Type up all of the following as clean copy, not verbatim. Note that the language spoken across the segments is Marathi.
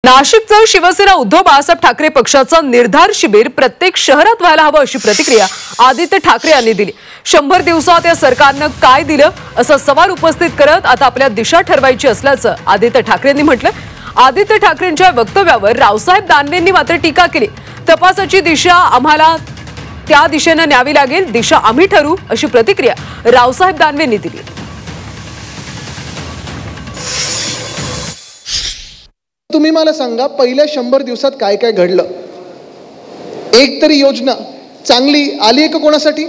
नाशिकचं शिवसेना उद्धव बाळासाहेब ठाकरे पक्षाचं निर्धार शिबिर प्रत्येक शहरात व्हायला हवं अशी प्रतिक्रिया आदित्य ठाकरे यांनी दिली। 100 दिवसात या सरकारनं काय दिलं असा सवाल उपस्थित करत आता आपल्या दिशा ठरवायची असल्याचं आदित्य ठाकरेंनी म्हटलं। आदित्य ठाकरेंच्या वक्तव्यावर रावसाहेब दानवेंनी मात्र टीका केली। तपासाची दिशा आम्हाला त्या दिशेने न्यावी लागेल, दिशा आम्ही ठरवू अशी प्रतिक्रिया रावसाहेब दानवेंनी दिली। तुम्ही मला सांगा, पहिल्या 100 दिवसात काय काय घडलं? एक तरी योजना चांगली आली आहे का कोणासाठी?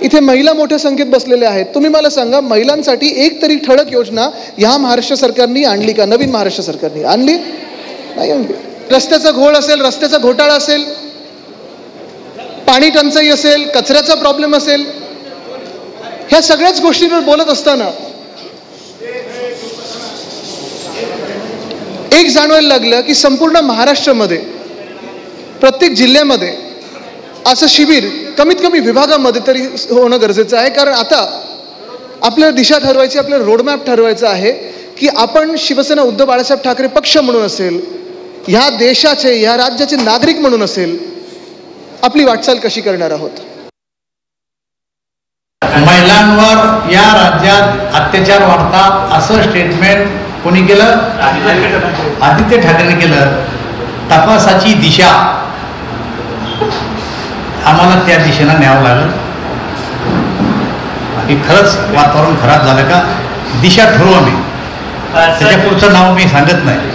इथे महिला मोठ्या संख्येत बसलेल्या आहेत। तुम्ही मला सांगा, महिलांसाठी एक तरी ठळक योजना या महाराष्ट्र सरकारने आणली का? नवीन महाराष्ट्र सरकारने आणली नाही आणली। रस्त्याचा घोळ असेल, रस्त्याचा घोटाळा असेल, पाणी टंचाई असेल, कचऱ्याचा प्रॉब्लेम असेल, ह्या सगळ्याच गोष्टींवर बोलत असताना एक जाणवायला लागलं की संपूर्ण महाराष्ट्रामध्ये प्रत्येक जिल्ह्यामध्ये असं शिबिर कमीत कमी विभागामध्ये तरी होणं गरजेचं आहे। कारण आता आपल्याला दिशा ठरवायची, आपल्याला रोडमॅप ठरवायचा आहे की आपण शिवसेना उद्धव बाळासाहेब ठाकरे पक्ष म्हणून असेल, ह्या देशाचे, ह्या राज्याचे नागरिक म्हणून असेल, आपली वाटचाल कशी करणार आहोत। महिलांवर या राज्यात अत्याचार वाढतात असं स्टेटमेंट कोणी केलं? आदित्य ठाकरेंनी केलं। तपासाची दिशा आम्हाला त्या दिशेनं न्यावं लागेल। की खरंच वातावरण खराब झालं का दिशा ठरवू आम्ही, त्याच्या पुढचं नाव मी सांगत नाही।